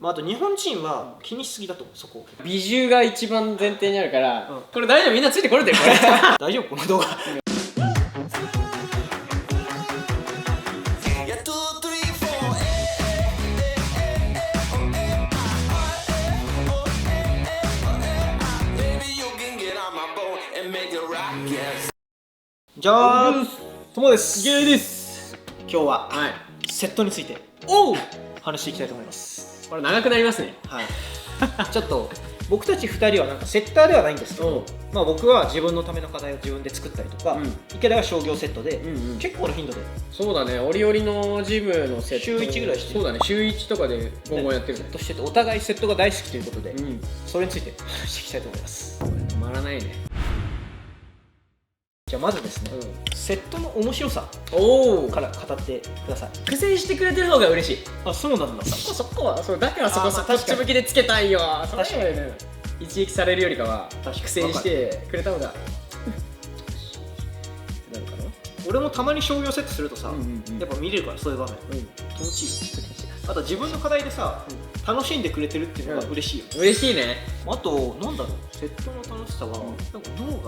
まあ、あと日本人は気にしすぎだと思う、そこ。美獣が一番前提にあるから、これ大丈夫？みんなついてこれてるこれ大丈夫この動画じゃあ、ともです。ゲイです。今日は、はい、セットについておう話していきたいと思います。これ長くなりますね。はいちょっと僕たち2人はなんかセッターではないんですけど、まあ、僕は自分のための課題を自分で作ったりとか、池田は商業セットで、結構な頻度で。そうだね、折々のジムのセット週1ぐらいしてる。そうだね、週1とかでゴンゴンやってる。セットしてて、お互いセットが大好きということで、それについて話していきたいと思います。止まらないね。じゃあまずですね、セットの面白さから語ってください。苦戦してくれてる方が嬉しい。あ、そうなんだ。そこはそうだからそこっち向きでつけたいよ。確かにね、一撃されるよりかは苦戦してくれた方がなるかな。俺もたまに商業セットするとさ、やっぱ見れるから、そういう場面気持ちいい。あと自分の課題でさ、楽しんでくれてるっていうのが嬉しいよ。嬉しいね。あとなんだろう、セットの楽しさはなんか脳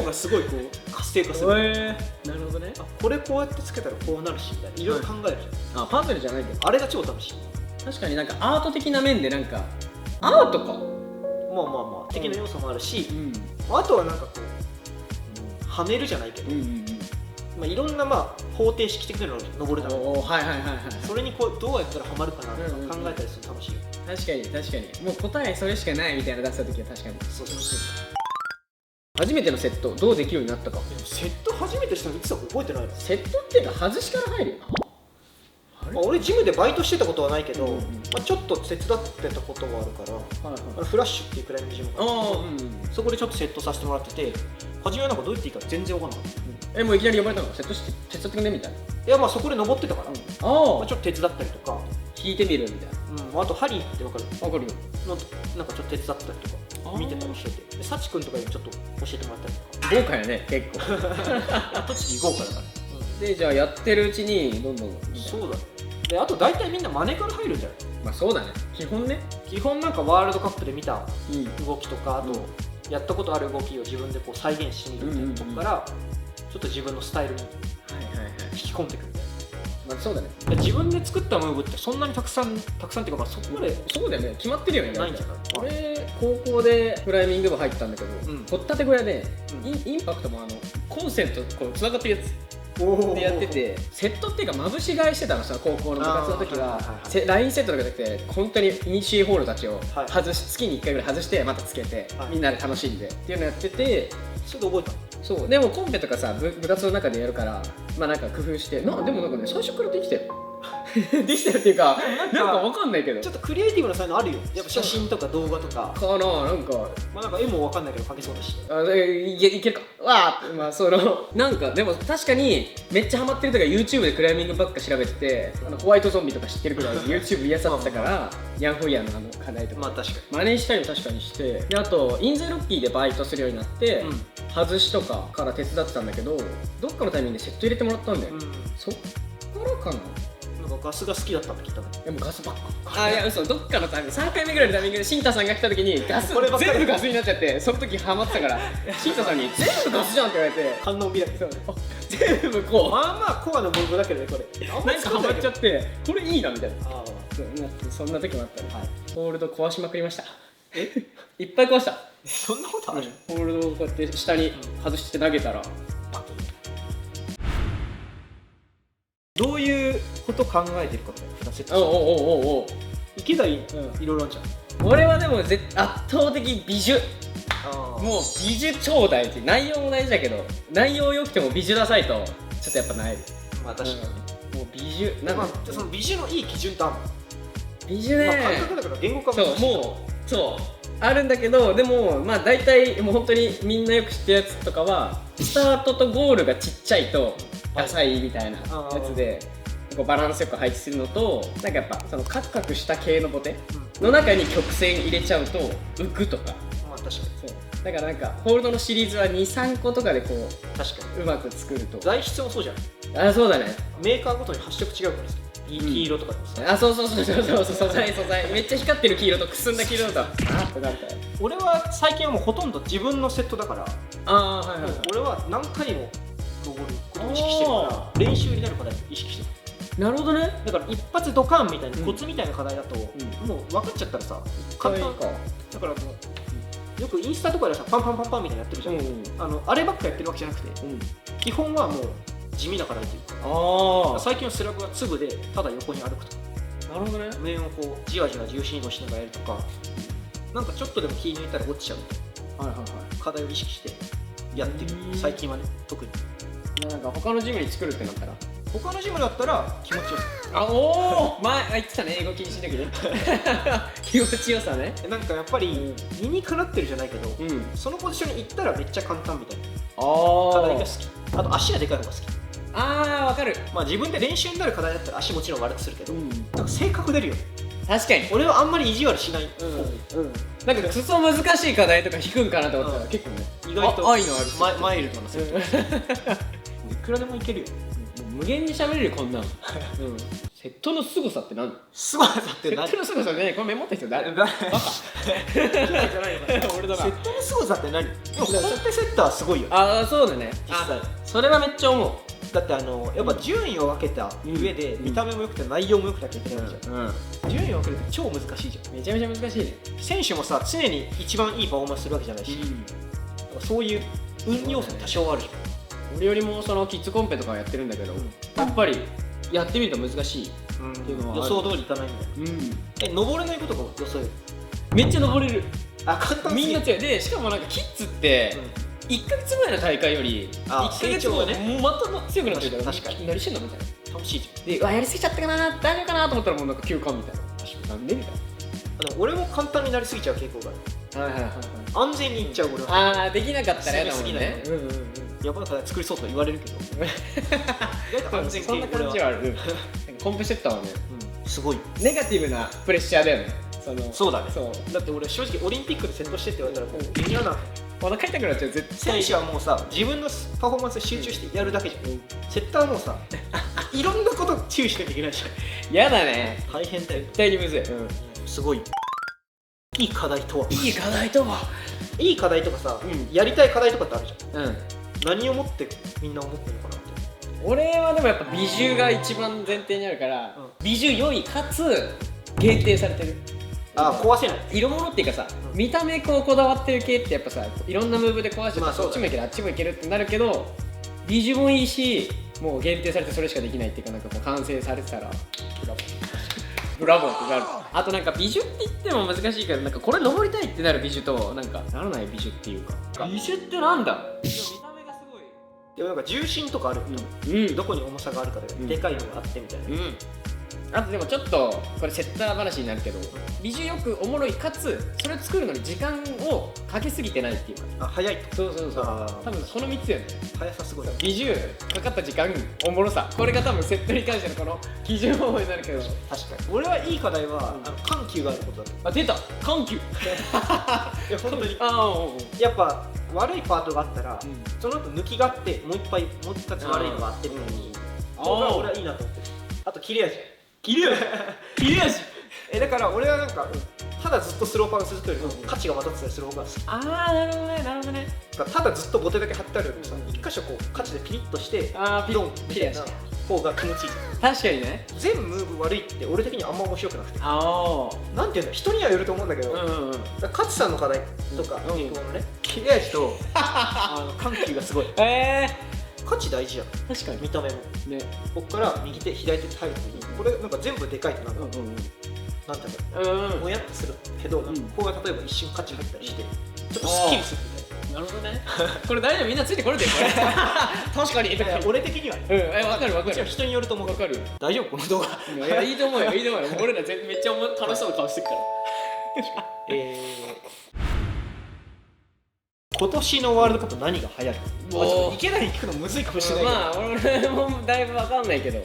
がすごいこう活性化する。なるほどね。あ、これこうやってつけたらこうなるしみたいな、いろいろ考えるじゃん。あ、パズルじゃないけどあれが超楽しい。確かになんかアート的な面でなんかアートかまあ的な要素もあるし、あとはなんかこうはめるじゃないけど、まあいろんなまあ方程式的なのを登るだろう。それにこうどうやったらハマるかなとか考えたりするの楽しいよ。確かにもう答えそれしかないみたいな出した時は確かにそう。初めてのセットどうできるようになったか。セット初めてしたのいつだか覚えてないの。セットっていうか外しから入るよな。俺ジムでバイトしてたことはないけど、ちょっと手伝ってたこともあるから、フラッシュっていうクライミングジムがあって、そこでちょっとセットさせてもらってて、初めはなんかどうやっていいか全然わかんなかった。もういきなり呼ばれたの？セットして手伝ってくんねみたいな。いや、まあそこで登ってたから、ちょっと手伝ったりとか、引いてみるみたいな。あとハリーってわかる？わかるよ。なんかちょっと手伝ったりとか見てたりしてて、でサチ君とかにちょっと教えてもらったりとか。豪華やね、結構栃木豪華だから。で、じゃあやってるうちにどんどん。そうだね。で、あと大体みんな真似から入るんじゃない？まあそうだね、基本ね。基本なんかワールドカップで見た動きとか、あとやったことある動きを自分でこう再現してみるみたいなとこから、ちょっと自分のスタイルに引き込んでいくみたいな。まあそうだね。自分で作ったムーブってそんなにたくさんっていうか、まあそこまでそうだよね、決まってるよね。ないんじゃない？俺高校でクライミング部入ったんだけど、掘ったて小屋でインパクトもコンセントこうつながってるやつでやってて、セットっていうかまぶし買いしてたのさ、高校の部活の時は。ラインセットとかじゃなくて本当にイニシエホールたちを外し、月に1回ぐらい外してまたつけて、みんなで楽しんでっていうのやってて、それで覚えた。そうでもコンペとかさ、部活の中でやるから、まあなんか工夫してでもなんかね、最初からできたよできたよっていうか、なんかわかんないけど、ちょっとクリエイティブな才能あるよ。やっぱ写真とか動画とかかな、なんかまあなんか絵もわかんないけど描けそうだし、いけるかわーって、まあなんかでも確かにめっちゃハマってる時は YouTube でクライミングばっか調べてて、ホワイトゾンビとか知ってるくらい YouTube 癒さってたからヤンフーヤンの課題とか確かに真似したりも確かにして、であとインゼロッキーでバイトするようになって、外しとかから手伝ってたんだけど、どっかのタイミングでセット入れてもらったんだよ。そっからかな。なんかガスが好きだったって聞いたの。でもガスばっか。いや嘘、どっかのタイミング、3回目ぐらいのタイミングでシンタさんが来た時にガス全部ガスになっちゃって、その時ハマってたからシンタさんに全部ガスじゃんって言われて、反応見なきゃ。全部こうまあコアのムーブだけどね、これなんかハマっちゃって、これいいなみたいな。そんな時もあったね。ホールド壊しまくりました。いっぱい壊した。そんなことある？ホールドをこうやって下に外して投げたらどういうこと考えてるかみたいなセット。池田いろいろあるじゃん。俺はでも圧倒的美女。もう美女超大事。内容も大事だけど、内容良くても美女ダサいとちょっとやっぱない。まあ確かに。もう美女なんかその美女のいい基準ってあるの？美女ね。感覚だから言語化もそうあるんだけど、でもまあ大体もう本当にみんなよく知ってるやつとかは、スタートとゴールがちっちゃいとダサいみたいなやつで、こうバランスよく配置するのと、なんかやっぱそのカクカクした系のボテの中に曲線入れちゃうと浮くとか。まあ確かに。だからなんかホールドのシリーズは 2,3 個とかでこう確かにうまく作ると。材質もそうじゃん。あ、そうだね。メーカーごとに発色違うからさ、黄色とかでもさ、あ、そう素材めっちゃ光ってる黄色とくすんだ黄色だった。あってなった。俺は最近はもうほとんど自分のセットだから、俺は何回も登ることを意識してるから、練習になる課題を意識してる。なるほどね。だから一発ドカンみたいなコツみたいな課題だと、もう分かっちゃったらさ、簡単か。だからもうよくインスタとかでさ、パンパンパンパンみたいなやってるじゃん。あればっかやってるわけじゃなくて、基本はもう地味な課題というか、最近のスラブは粒でただ横に歩くとか、なるほどね。面をこうじわじわ重心移動しながらやるとか、なんかちょっとでも気抜いたら落ちちゃう課題を意識してやってる。最近はね、特に。なんか他のジムに作るってなったら、他のジムだったら気持ちよさ。前言ってたね、英語禁止の時ね。気持ちよさね。なんかやっぱり理にかなってるじゃないけど、そのポジションに行ったらめっちゃ簡単みたいな課題が好き。あと足がでかい方が好き。わかる。まあ自分で練習になる課題だったら足もちろん悪くするけど、なんか性格出るよね。確かに。俺はあんまり意地悪しない。なんかクソ難しい課題とか引くんかなと思ったら結構ね、意外と愛のあるマイルドなセット。いくらでもいけるよ。無限に喋れるよこんなん。セットの凄さって何？凄さって何？セットの凄さね、これメモった人誰？バカ。俺だな。セットの凄さって何？でもコンペセッターはすごいよ。そうだね。実際。それはめっちゃ思う。だってやっぱ順位を分けた上で見た目も良くて内容も良くなきゃいけないじゃん。順位を分けるって超難しいじゃん。めちゃめちゃ難しいね。選手もさ、常に一番いいパフォーマンスするわけじゃないし、そういう運要素も多少あるじゃん。俺よりもそのキッズコンペとかやってるんだけど、やっぱりやってみると難しいっていうのは予想通りいかないんだよ。登れないことが予想よ。めっちゃ登れる。簡単。みんな強い。でしかもなんかキッズって1ヶ月前の大会より1ヶ月後ね、また強くなってるから、確かに何してんのみたいな。楽しいじゃん。で、やりすぎちゃったかな、大丈夫かなと思ったらもうなんか休館みたいな。確かになんでみたいな。俺も簡単になりすぎちゃう傾向がある。安全にいっちゃう俺は。できなかったらやだもんね。やばい課題作りそうと言われるけど、そんな感じはある。コンペセッターはね、すごいネガティブなプレッシャーだよね。そうだね。だって俺正直オリンピックでセットしてって言われたら微妙な。お腹痛くなっちゃう。絶対選手はもうさ、自分のパフォーマンスに集中してやるだけじゃん。セッターはもうさ、いろんなこと注意しなきゃいけないじゃん。やだね。大変だよ。絶対にむずい。すごいいい課題とは。いい課題とは。いい課題とかさ、やりたい課題とかってあるじゃん。何をもってみんな思ってるのかなって。俺はでもやっぱ美獣が一番前提にあるから、美獣良いかつ限定されてる。壊せない。色物っていうかさ、見た目こだわってる系ってやっぱさ、いろんなムーブで壊してそっちもいけるあっちもいけるってなるけど、美獣もいいし、もう限定されてそれしかできないっていうか、なんかこう完成されてたらブラボーってなる。あとなんか美獣って言っても難しいけど、なんかこれ登りたいってなる美獣となんかならない美獣っていうか、美獣ってなんだ。見た目がすごい。でもなんか重心とかあると、どこに重さがあるかででかいのがあってみたいな。あとでもちょっとこれセッター話になるけど、美獣よくおもろいかつそれを作るのに時間をかけすぎてないっていうか。早い。そう多分この3つよね。速さすごい。美獣かかった時間、おもろさ、これが多分セットに関してのこの基準方法になるけど。確かに俺はいい課題は緩急があることだと。出た緩急。いや本当にやっぱ悪いパートがあったら、その後抜きがあってもう一つ悪いのがあってみたいに、俺はいいなと思ってる。あと切れ味。だから俺はなんかただずっとスローパンするというよりも価値がまたつたりする方が好き。なるほどね。ただずっとボテだけ貼ってあるよりもさ、一箇所こう価値でピリッとしてドンみたいな方が気持ちいい。確かにね。全ムーブ悪いって俺的にはあんま面白くなくて、なんていうんだ、人にはよると思うんだけど、勝さんの課題とかのね、切れ味と緩急がすごい。価値大事やん。確かに見た目もね。ここから右手左手って入るときにこれなんか全部でかいとなんかなんていうの、もやっとするけど、ここが例えば一瞬価値入ったりしてちょっとスッキリするみたいな。なるほどね。これ大丈夫、みんなついてこれてるこれ。確かに。俺的にはわかる。人によると思う。わかる。大丈夫この動画。いやいいと思うよ。俺らめっちゃ楽しそうな顔してるから。今年のワールドカップ何が流行る？いけないに聞くのむずいかもしれないけど。俺もだいぶわかんないけど。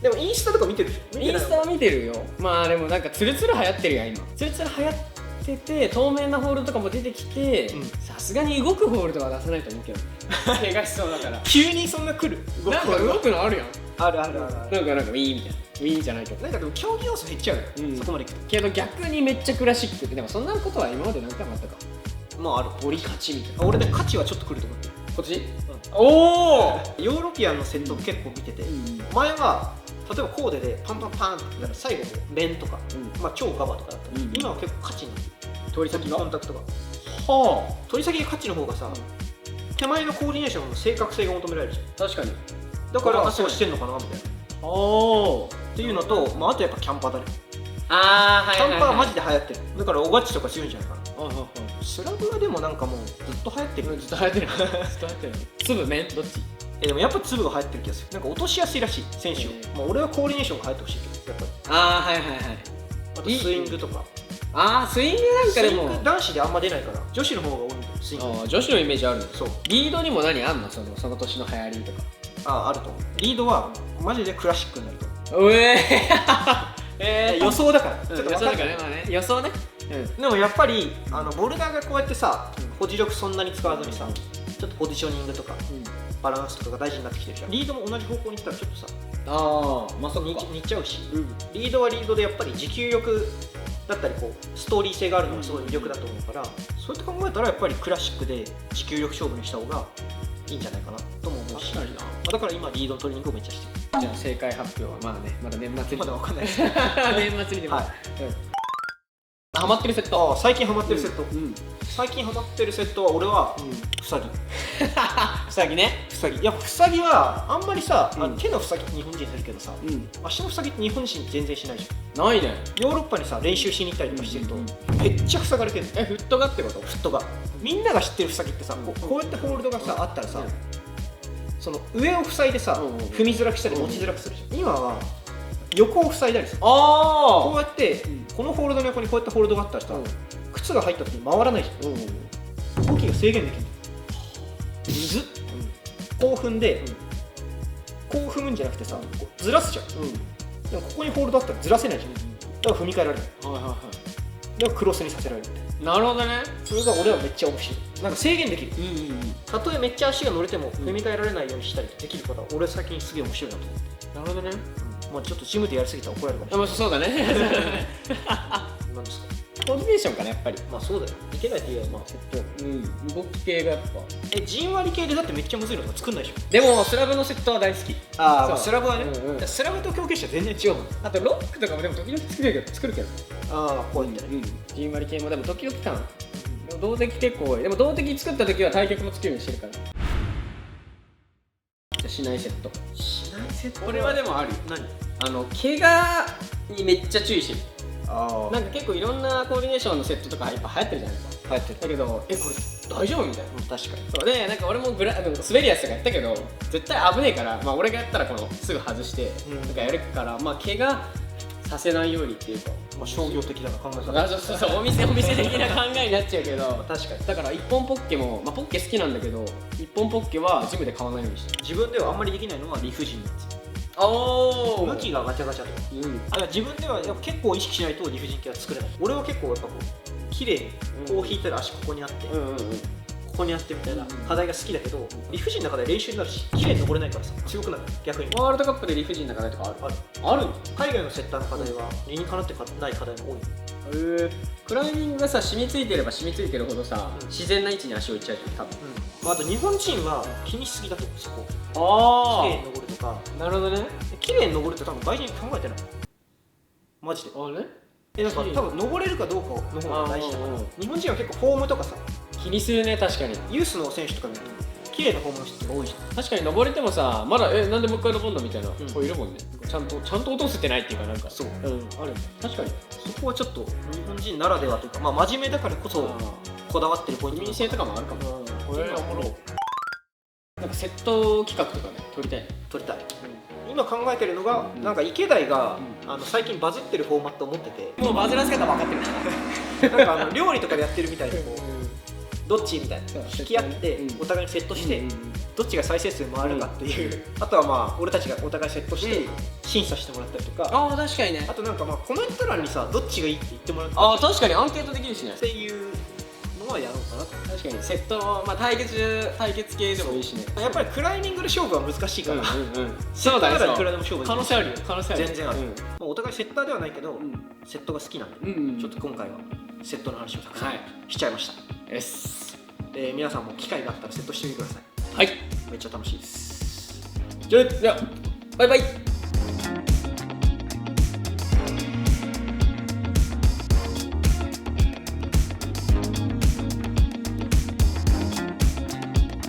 でもインスタとか見てる？インスタは見てるよ。でもなんかツルツル流行ってるやん今。ツルツル流行っってて透明なホールドとかも出てきて、さすがに動くホールドは出さないと思うけど怪我しそうだから急にそんな来るなんか動くのあるやん。あるあるある。なんかウィーンみたいな、ウィーンじゃないけどなんかでも競技要素減っちゃうよ、そこまでいくと。けど逆にめっちゃクラシックって、でもそんなことは今まで何回もあったか。まあある。折り勝ちみたいな。俺ね価値はちょっと来ると思ってる。こっち、おおヨーロピアンのセット結構見てて、前は例えばコーデでパンパンパンってやったら最後面とか、まあ超ガバとかだったら、今は結構価値になってる。取り先がコンタクトが取り先で価値の方がさ、手前のコーディネーションの正確性が求められるじゃん。確かに。だから足をしてんのかなみたいなっていうのと、まああとやっぱキャンパーだね。ああ、はいキャンパーはマジで流行ってる。だからオガッチとか強いんじゃないかな。スラブはでもなんかもうずっと流行ってる。ずっと流行ってる。粒面どっち？でもやっぱ粒が流行ってる気がする。なんか落としやすいらしい選手を。まあ俺はコーディネーションが流行ってほしいけど、やっぱり。ああ、はいはいはい。あとスイングとか。ああ、スイングなんかでも男子であんま出ないから女子の方が多いんだよ、スイング。ああ、女子のイメージある。そう。リードにも何あんの、その年の流行りとか。ああ、あると思う。リードはマジでクラシックになると思う。予想だから。ちょっと予想だからね、まあね。予想ね。でもやっぱりボルダーがこうやってさ、保持力そんなに使わずにさ、ちょっとポジショニングとかバランスとかが大事になってきてるじゃん。リードも同じ方向に行ったらちょっとさ、まあそっか似ちゃうし、リードはリードでやっぱり持久力だったりこうストーリー性があるのがすごい魅力だと思うから、そうやって考えたらやっぱりクラシックで持久力勝負にした方がいいんじゃないかなとも思うし、だから今リードのトレーニングをめっちゃしてる。じゃあ正解発表はまあね、まだ年末にまだわかんないです年末にでもハマってるセット。最近ハマってるセット、最近ハマってるセットは俺はふさぎ。ふさぎね。ふさぎ。いやふさぎはあんまりさ、手のふさぎって日本人するけどさ、足のふさぎって日本人全然しないじゃん。ないね。ヨーロッパにさ練習しに行ったりとかしてると、めっちゃ塞がれてる。フットがってこと？フットが。みんなが知ってるふさぎってさ、こうやってホールドがさあったらさ、その上を塞いでさ、踏みづらくしたり持ちづらくするじゃん。今は横を塞いだりする。こうやって、このホールドの横にこうやってホールドがあったらさ、靴が入った時に回らないじゃん。動きが制限できる。こう踏んで、こう踏むんじゃなくてさ、ずらすじゃん。でもここにホールドあったらずらせないじゃん。だから踏み替えられない。だからクロスにさせられるみたいな。なるほどね。それが俺はめっちゃ面白い。なんか制限できる。たとえめっちゃ足が乗れても踏み替えられないようにしたりできるから、俺最近すげえ面白いなと思って。なるほどね。まあちょっとジムでやりすぎたら怒られるかもしれない。そうだね。なんですか。コーディネーションかなやっぱり。まあそうだよ。いけないって言えばまあセット。動き系がやっぱ。じんわり系でだってめっちゃむずいのが作んないでしょ。でもスラブのセットは大好き。スラブはね。スラブと強化して全然違うもん。あとロックとかもでも時々作るけど。こういったね。じんわり系もでも時々かな。でも動的結構多い。でも動的作った時は対極も作るようにしてるから。じゃあしないセット。しないセット。これはでもあるよ。何？怪我にめっちゃ注意してる。なんか結構いろんなコーディネーションのセットとかやっぱ流行ってるじゃないですか。流行ってる。だけどこれ大丈夫みたいな。確かに。そうでなんか俺も滑りやつとかやったけど絶対危ねえから、まあ俺がやったらすぐ外してなんかやるから、まあ怪我させないようにっていうか、まあ商業的な考え方。そうお店的な考えになっちゃうけど、確かに。だから一本ポッケも、まあポッケ好きなんだけど一本ポッケはジムで買わないようにして。自分ではあんまりできないのは理不尽なやつ。向きがガチャガチャとか、自分では結構意識しないと理不尽系は作れない。俺は結構やっぱこう綺麗にこう引いたら足ここにあって、ここにあってみたいな課題が好きだけど、理不尽な課題練習になるし綺麗に登れないからさ、強くなる。逆にワールドカップで理不尽な課題とかある。海外のセッターの課題は理にかなってない課題も多い。クライミングがさ染みついてれば染みついてるほどさ、自然な位置に足を置いちゃうと多分。あと日本人は気にしすぎだと思う。そこ綺麗に登るとか。なるほどね。綺麗に登るって多分大事に考えてない。マジで。なんか多分登れるかどうかの方が大事だから。日本人は結構フォームとかさ気にするね。確かにユースの選手とか見ると綺麗なフォームの人が多いじゃん。確かに登れてもさ、まだなんでもう一回登るのみたいな子いるもんね。ちゃんと落とせてないっていうか、なんかそう、ある。確かにそこはちょっと日本人ならではというか、まあ真面目だからこそこだわってるポイント。民生とかもあるかも。これおもろ。なんかセット企画とかね撮りたい。今考えてるのが、なんか池田が最近バズってるフォーマットを持ってて、もうバズらせ方分かってる。なんか料理とかでやってるみたいで、どっちみたいな引き合ってお互いにセットしてどっちが再生数回るかっていうあとはまあ俺たちがお互いセットして審査してもらったりとかああ確かにねあとなんかまあコメント欄にさどっちがいいって言ってもらってああ確かにアンケートできるしねっていうのはやろうかな確かにセットまあ対決系でもいいしねやっぱりクライミングで勝負は難しいからそうだねいくらでも勝負可能性あるよ可能性ある全然あるお互いセッターではないけどセットが好きなんでちょっと今回はセットの話をたくさんしちゃいました皆さんも機会があったらセットしてみてくださいはいめっちゃ楽しいですじゃあバイバイ